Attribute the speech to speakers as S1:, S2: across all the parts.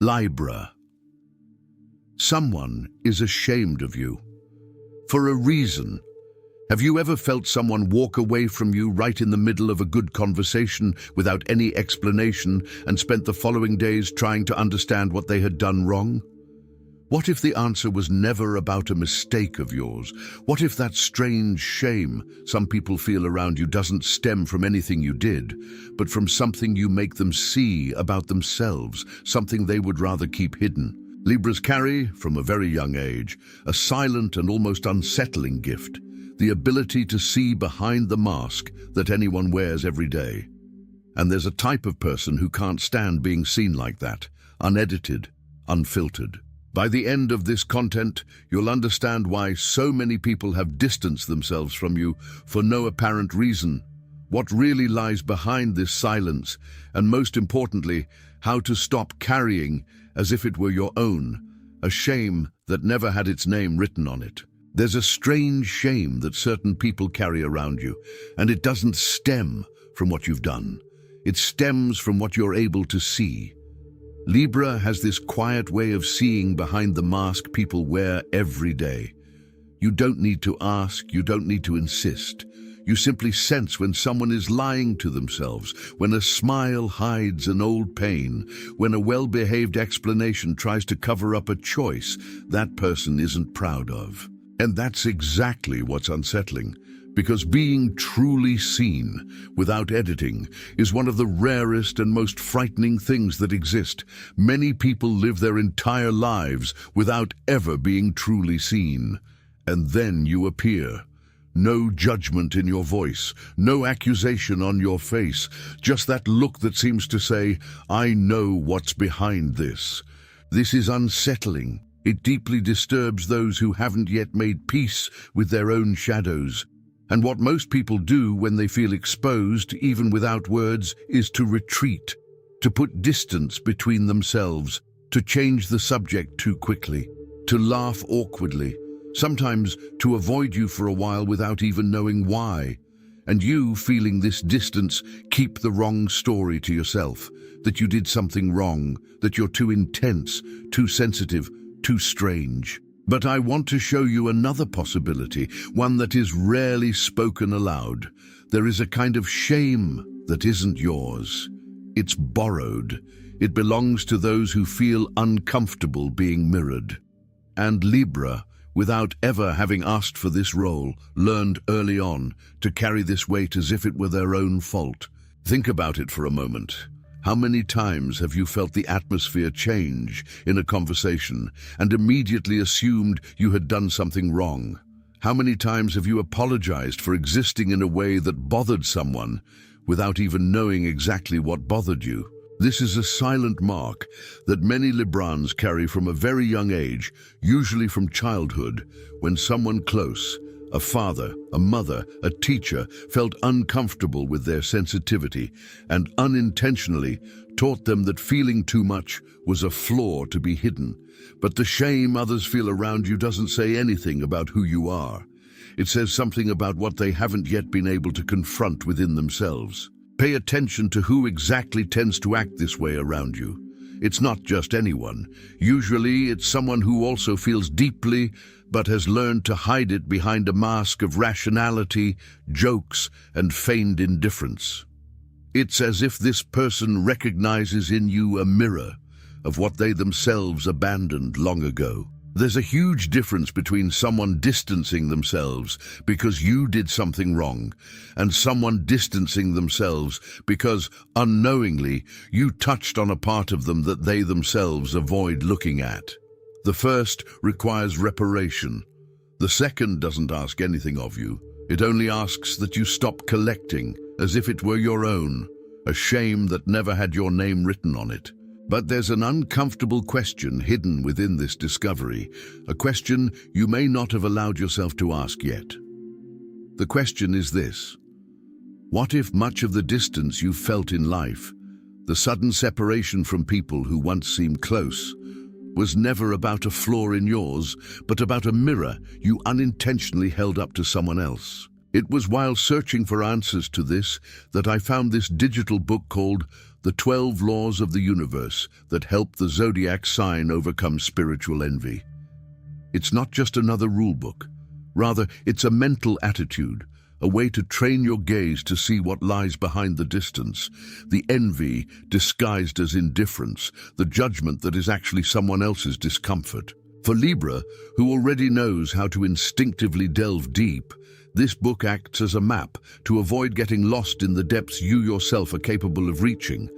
S1: LIBRA. Someone is ashamed of you. For a reason. Have you ever felt someone walk away from you right in the middle of a good conversation without any explanation and spent the following days trying to understand what they had done wrong? What if the answer was never about a mistake of yours? What if that strange shame some people feel around you doesn't stem from anything you did, but from something you make them see about themselves, something they would rather keep hidden? Libras carry, from a very young age, a silent and almost unsettling gift, the ability to see behind the mask that anyone wears every day. And there's a type of person who can't stand being seen like that, unedited, unfiltered. By the end of this content, you'll understand why so many people have distanced themselves from you for no apparent reason, what really lies behind this silence, and most importantly, how to stop carrying as if it were your own, a shame that never had its name written on it. There's a strange shame that certain people carry around you, and it doesn't stem from what you've done. It stems from what you're able to see. Libra has this quiet way of seeing behind the mask people wear every day. You don't need to ask, you don't need to insist. You simply sense when someone is lying to themselves, when a smile hides an old pain, when a well-behaved explanation tries to cover up a choice that person isn't proud of. And that's exactly what's unsettling. Because being truly seen, without editing, is one of the rarest and most frightening things that exist. Many people live their entire lives without ever being truly seen. And then you appear. No judgment in your voice, no accusation on your face, just that look that seems to say, I know what's behind this. This is unsettling. It deeply disturbs those who haven't yet made peace with their own shadows. And what most people do when they feel exposed, even without words, is to retreat, to put distance between themselves, to change the subject too quickly, to laugh awkwardly, sometimes to avoid you for a while without even knowing why. And you, feeling this distance, keep the wrong story to yourself, that you did something wrong, that you're too intense, too sensitive, too strange. But I want to show you another possibility, one that is rarely spoken aloud. There is a kind of shame that isn't yours. It's borrowed. It belongs to those who feel uncomfortable being mirrored. And Libra, without ever having asked for this role, learned early on to carry this weight as if it were their own fault. Think about it for a moment. How many times have you felt the atmosphere change in a conversation and immediately assumed you had done something wrong? How many times have you apologized for existing in a way that bothered someone without even knowing exactly what bothered you? This is a silent mark that many Librans carry from a very young age, usually from childhood, when someone close, a father, a mother, a teacher, felt uncomfortable with their sensitivity and unintentionally taught them that feeling too much was a flaw to be hidden. But the shame others feel around you doesn't say anything about who you are. It says something about what they haven't yet been able to confront within themselves. Pay attention to who exactly tends to act this way around you. It's not just anyone. Usually it's someone who also feels deeply but has learned to hide it behind a mask of rationality, jokes, and feigned indifference. It's as if this person recognizes in you a mirror of what they themselves abandoned long ago. There's a huge difference between someone distancing themselves because you did something wrong and someone distancing themselves because, unknowingly, you touched on a part of them that they themselves avoid looking at. The first requires reparation. The second doesn't ask anything of you. It only asks that you stop collecting as if it were your own, a shame that never had your name written on it. But there's an uncomfortable question hidden within this discovery, a question you may not have allowed yourself to ask yet. The question is this: what if much of the distance you felt in life, the sudden separation from people who once seemed close, was never about a flaw in yours, but about a mirror you unintentionally held up to someone else? It was while searching for answers to this that I found this digital book called the 12 laws of the universe that help the zodiac sign overcome spiritual envy. It's not just another rulebook. Rather, it's a mental attitude, a way to train your gaze to see what lies behind the distance, the envy disguised as indifference, the judgment that is actually someone else's discomfort. For Libra, who already knows how to instinctively delve deep, this book acts as a map to avoid getting lost in the depths you yourself are capable of reaching,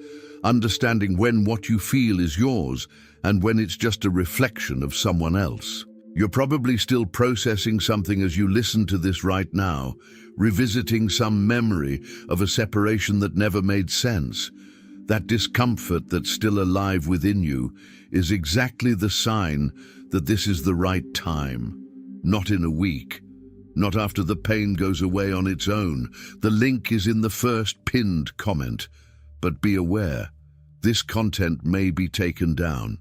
S1: understanding when what you feel is yours and when it's just a reflection of someone else. You're probably still processing something as you listen to this right now, revisiting some memory of a separation that never made sense. That discomfort that's still alive within you is exactly the sign that this is the right time. Not in a week, not after the pain goes away on its own. The link is in the first pinned comment. But be aware, this content may be taken down.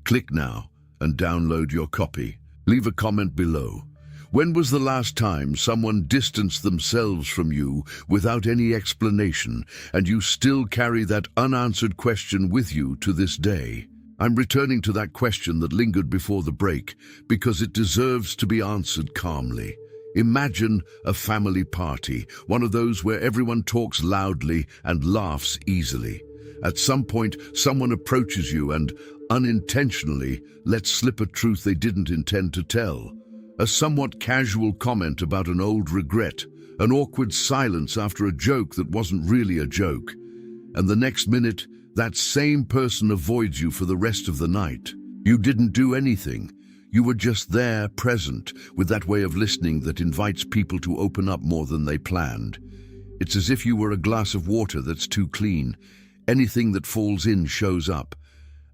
S1: Click now and download your copy. Leave a comment below. When was the last time someone distanced themselves from you without any explanation, and you still carry that unanswered question with you to this day? I'm returning to that question that lingered before the break because it deserves to be answered calmly. Imagine a family party, one of those where everyone talks loudly and laughs easily. At some point, someone approaches you and, unintentionally, lets slip a truth they didn't intend to tell. A somewhat casual comment about an old regret, an awkward silence after a joke that wasn't really a joke. And the next minute, that same person avoids you for the rest of the night. You didn't do anything. You were just there, present, with that way of listening that invites people to open up more than they planned. It's as if you were a glass of water that's too clean. Anything that falls in shows up.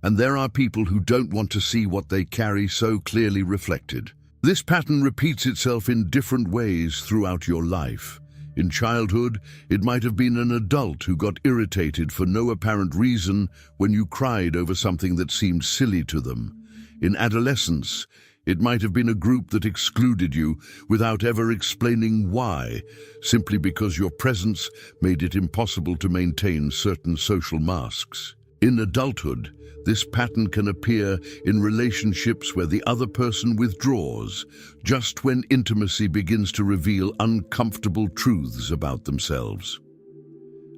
S1: And there are people who don't want to see what they carry so clearly reflected. This pattern repeats itself in different ways throughout your life. In childhood, it might have been an adult who got irritated for no apparent reason when you cried over something that seemed silly to them. In adolescence, it might have been a group that excluded you without ever explaining why, simply because your presence made it impossible to maintain certain social masks. In adulthood, this pattern can appear in relationships where the other person withdraws, just when intimacy begins to reveal uncomfortable truths about themselves.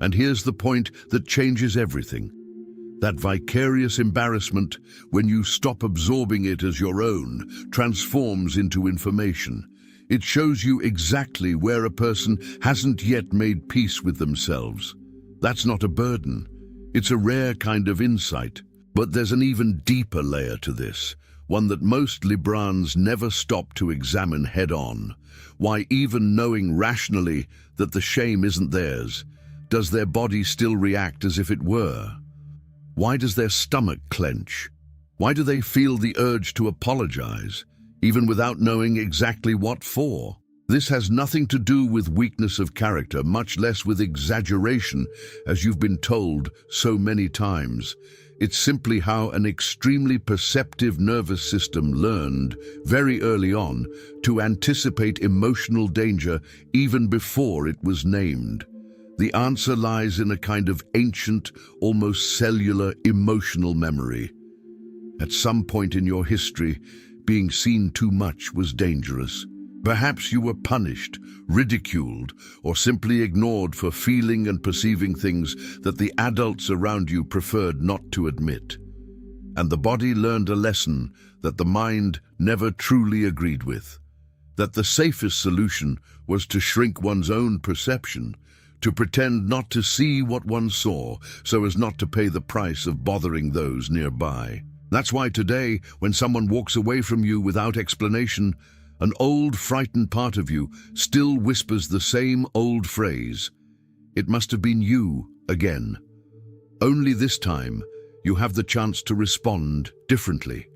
S1: And here's the point that changes everything. That vicarious embarrassment, when you stop absorbing it as your own, transforms into information. It shows you exactly where a person hasn't yet made peace with themselves. That's not a burden. It's a rare kind of insight. But there's an even deeper layer to this, one that most Librans never stop to examine head-on. Why, even knowing rationally that the shame isn't theirs, does their body still react as if it were? Why does their stomach clench? Why do they feel the urge to apologize, even without knowing exactly what for? This has nothing to do with weakness of character, much less with exaggeration, as you've been told so many times. It's simply how an extremely perceptive nervous system learned, very early on, to anticipate emotional danger even before it was named. The answer lies in a kind of ancient, almost cellular emotional memory. At some point in your history, being seen too much was dangerous. Perhaps you were punished, ridiculed, or simply ignored for feeling and perceiving things that the adults around you preferred not to admit. And the body learned a lesson that the mind never truly agreed with. That the safest solution was to shrink one's own perception, to pretend not to see what one saw, so as not to pay the price of bothering those nearby. That's why today, when someone walks away from you without explanation, an old, frightened part of you still whispers the same old phrase. It must have been you again. Only this time, you have the chance to respond differently.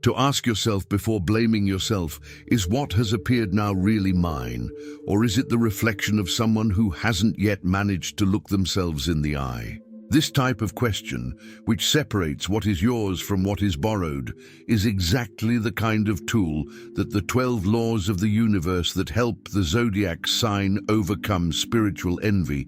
S1: To ask yourself before blaming yourself, is what has appeared now really mine, or is it the reflection of someone who hasn't yet managed to look themselves in the eye? This type of question, which separates what is yours from what is borrowed, is exactly the kind of tool that the 12 laws of the universe that help the zodiac sign overcome spiritual envy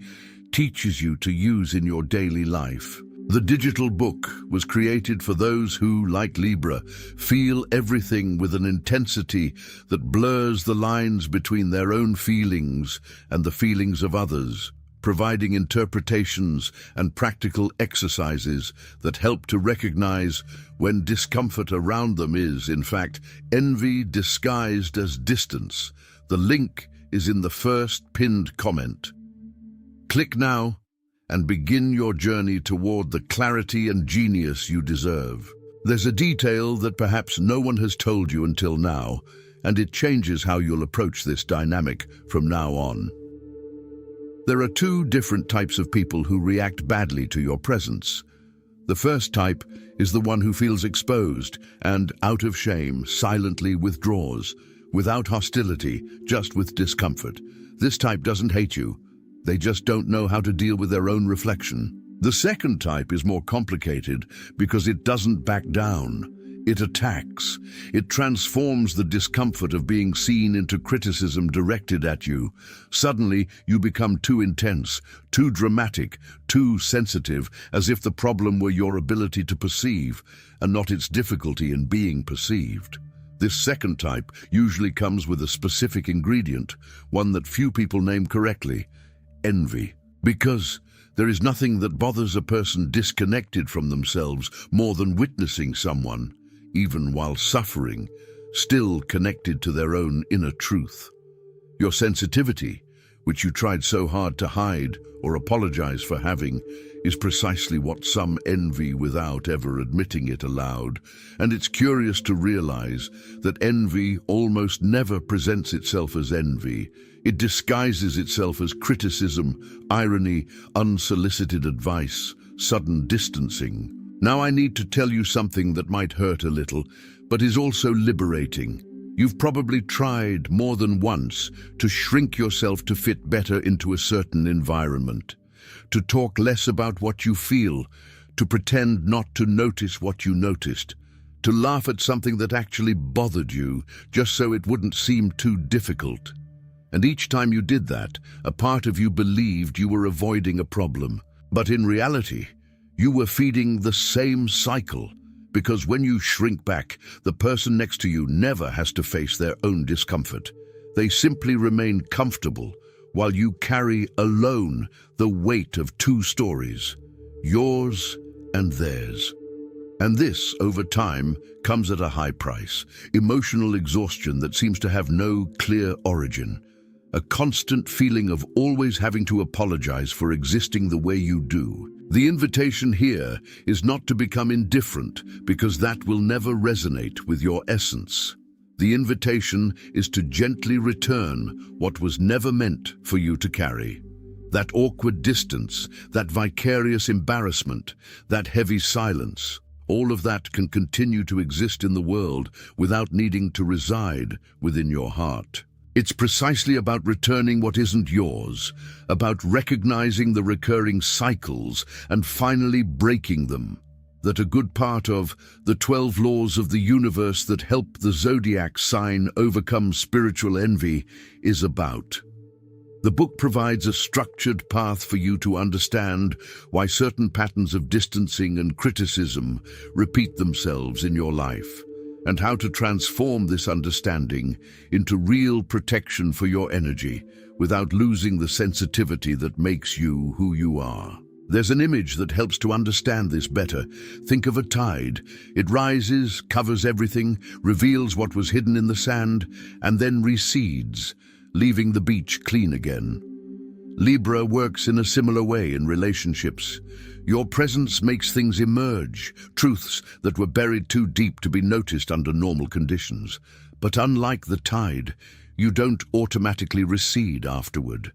S1: teaches you to use in your daily life. The digital book was created for those who, like Libra, feel everything with an intensity that blurs the lines between their own feelings and the feelings of others, providing interpretations and practical exercises that help to recognize when discomfort around them is, in fact, envy disguised as distance. The link is in the first pinned comment. Click now and begin your journey toward the clarity and genius you deserve. There's a detail that perhaps no one has told you until now, and it changes how you'll approach this dynamic from now on. There are two different types of people who react badly to your presence. The first type is the one who feels exposed and, out of shame, silently withdraws, without hostility, just with discomfort. This type doesn't hate you. They just don't know how to deal with their own reflection. The second type is more complicated because it doesn't back down. It attacks. It transforms the discomfort of being seen into criticism directed at you. Suddenly, you become too intense, too dramatic, too sensitive, as if the problem were your ability to perceive, and not its difficulty in being perceived. This second type usually comes with a specific ingredient, one that few people name correctly: envy. Because there is nothing that bothers a person disconnected from themselves more than witnessing someone, even while suffering, still connected to their own inner truth. Your sensitivity, which you tried so hard to hide or apologize for having, is precisely what some envy without ever admitting it aloud. And it's curious to realize that envy almost never presents itself as envy. It disguises itself as criticism, irony, unsolicited advice, sudden distancing. Now I need to tell you something that might hurt a little, but is also liberating. You've probably tried more than once to shrink yourself to fit better into a certain environment, to talk less about what you feel, to pretend not to notice what you noticed, to laugh at something that actually bothered you, just so it wouldn't seem too difficult. And each time you did that, a part of you believed you were avoiding a problem. But in reality, you were feeding the same cycle, because when you shrink back, the person next to you never has to face their own discomfort. They simply remain comfortable, while you carry alone the weight of two stories, yours and theirs. And this, over time, comes at a high price: emotional exhaustion that seems to have no clear origin. A constant feeling of always having to apologize for existing the way you do. The invitation here is not to become indifferent, because that will never resonate with your essence. The invitation is to gently return what was never meant for you to carry. That awkward distance, that vicarious embarrassment, that heavy silence, all of that can continue to exist in the world without needing to reside within your heart. It's precisely about returning what isn't yours, about recognizing the recurring cycles and finally breaking them, that a good part of the 12 laws of the universe that help the zodiac sign overcome spiritual envy is about. The book provides a structured path for you to understand why certain patterns of distancing and criticism repeat themselves in your life, and how to transform this understanding into real protection for your energy without losing the sensitivity that makes you who you are. There's an image that helps to understand this better. Think of a tide. It rises, covers everything, reveals what was hidden in the sand, and then recedes, leaving the beach clean again. Libra works in a similar way in relationships. Your presence makes things emerge, truths that were buried too deep to be noticed under normal conditions. But unlike the tide, you don't automatically recede afterward.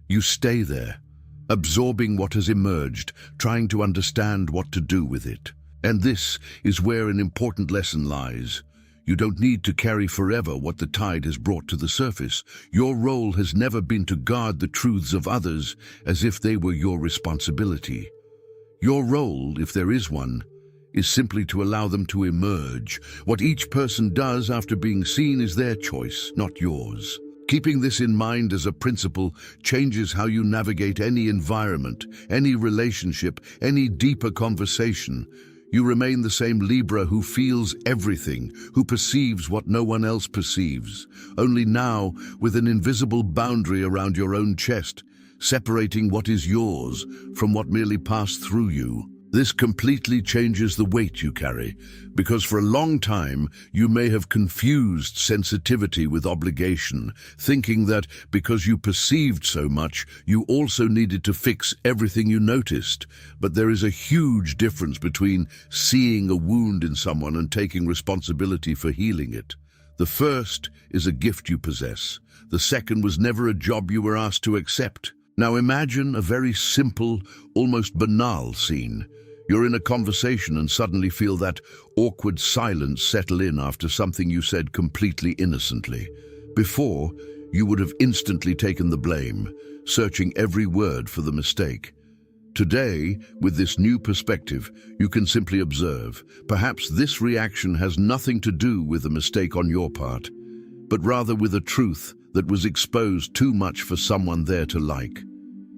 S1: You stay there, absorbing what has emerged, trying to understand what to do with it. And this is where an important lesson lies. You don't need to carry forever what the tide has brought to the surface. Your role has never been to guard the truths of others as if they were your responsibility. Your role, if there is one, is simply to allow them to emerge. What each person does after being seen is their choice, not yours. Keeping this in mind as a principle changes how you navigate any environment, any relationship, any deeper conversation. You remain the same Libra who feels everything, who perceives what no one else perceives, only now with an invisible boundary around your own chest, separating what is yours from what merely passed through you. This completely changes the weight you carry, because for a long time you may have confused sensitivity with obligation, thinking that because you perceived so much, you also needed to fix everything you noticed. But there is a huge difference between seeing a wound in someone and taking responsibility for healing it. The first is a gift you possess. The second was never a job you were asked to accept. Now imagine a very simple, almost banal scene. You're in a conversation and suddenly feel that awkward silence settle in after something you said completely innocently. Before, you would have instantly taken the blame, searching every word for the mistake. Today, with this new perspective, you can simply observe. Perhaps this reaction has nothing to do with a mistake on your part, but rather with a truth that was exposed too much for someone there to like.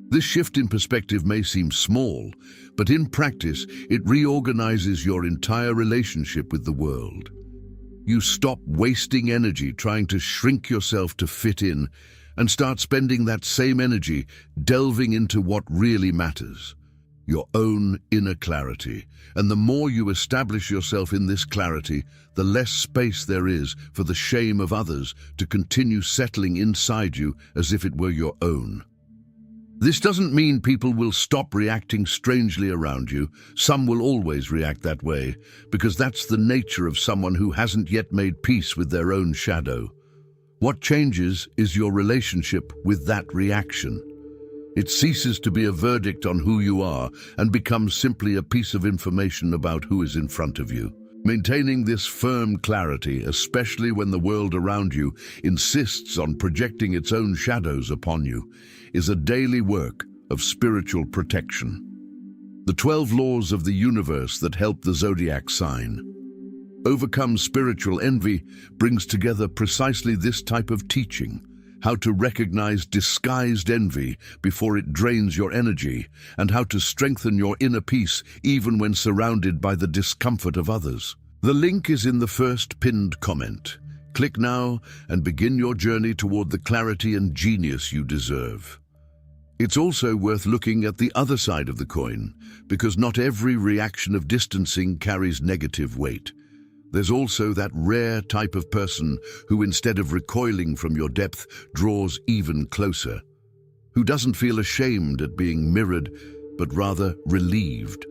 S1: This shift in perspective may seem small, but in practice, it reorganizes your entire relationship with the world. You stop wasting energy trying to shrink yourself to fit in and start spending that same energy delving into what really matters, your own inner clarity. And the more you establish yourself in this clarity, the less space there is for the shame of others to continue settling inside you as if it were your own. This doesn't mean people will stop reacting strangely around you. Some will always react that way, because that's the nature of someone who hasn't yet made peace with their own shadow. What changes is your relationship with that reaction. It ceases to be a verdict on who you are and becomes simply a piece of information about who is in front of you. Maintaining this firm clarity, especially when the world around you insists on projecting its own shadows upon you, is a daily work of spiritual protection. The 12 laws of the universe that help the zodiac sign. Overcome spiritual envy brings together precisely this type of teaching: how to recognize disguised envy before it drains your energy, and how to strengthen your inner peace even when surrounded by the discomfort of others. The link is in the first pinned comment. Click now and begin your journey toward the clarity and genius you deserve. It's also worth looking at the other side of the coin, because not every reaction of distancing carries negative weight. There's also that rare type of person who, instead of recoiling from your depth, draws even closer, who doesn't feel ashamed at being mirrored, but rather relieved.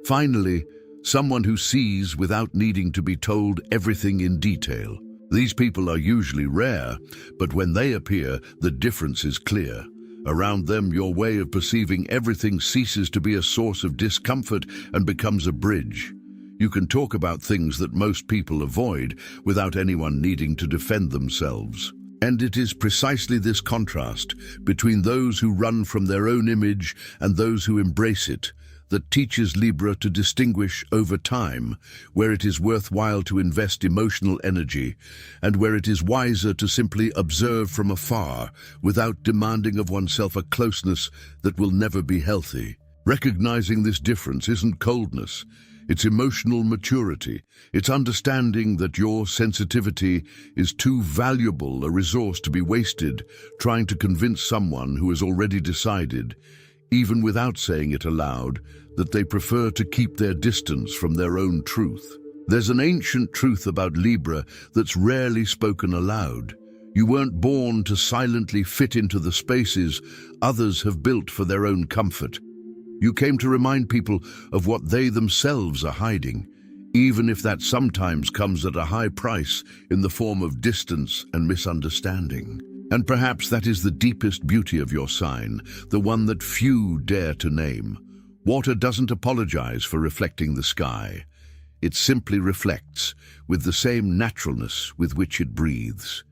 S1: Finally, someone who sees without needing to be told everything in detail. These people are usually rare, but when they appear, the difference is clear. Around them, your way of perceiving everything ceases to be a source of discomfort and becomes a bridge. You can talk about things that most people avoid without anyone needing to defend themselves. And it is precisely this contrast between those who run from their own image and those who embrace it that teaches Libra to distinguish over time where it is worthwhile to invest emotional energy and where it is wiser to simply observe from afar without demanding of oneself a closeness that will never be healthy. Recognizing this difference isn't coldness. It's emotional maturity. It's understanding that your sensitivity is too valuable a resource to be wasted trying to convince someone who has already decided, even without saying it aloud, that they prefer to keep their distance from their own truth. There's an ancient truth about Libra that's rarely spoken aloud. You weren't born to silently fit into the spaces others have built for their own comfort. You came to remind people of what they themselves are hiding, even if that sometimes comes at a high price in the form of distance and misunderstanding. And perhaps that is the deepest beauty of your sign, the one that few dare to name. Water doesn't apologize for reflecting the sky. It simply reflects with the same naturalness with which it breathes.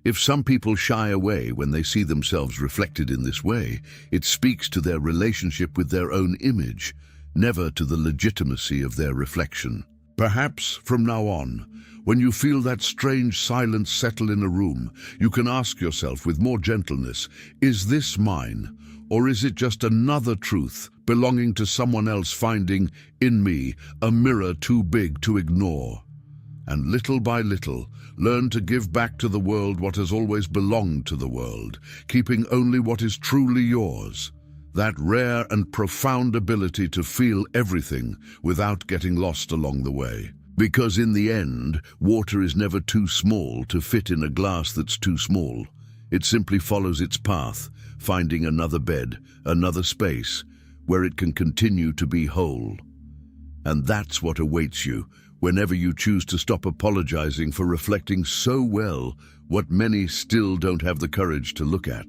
S1: If some people shy away when they see themselves reflected in this way, it speaks to their relationship with their own image, never to the legitimacy of their reflection. Perhaps from now on, when you feel that strange silence settle in a room, you can ask yourself with more gentleness, is this mine, or is it just another truth belonging to someone else finding, in me, a mirror too big to ignore? And little by little, learn to give back to the world what has always belonged to the world, keeping only what is truly yours. That rare and profound ability to feel everything without getting lost along the way. Because in the end, water is never too small to fit in a glass that's too small. It simply follows its path, finding another bed, another space, where it can continue to be whole. And that's what awaits you whenever you choose to stop apologizing for reflecting so well what many still don't have the courage to look at.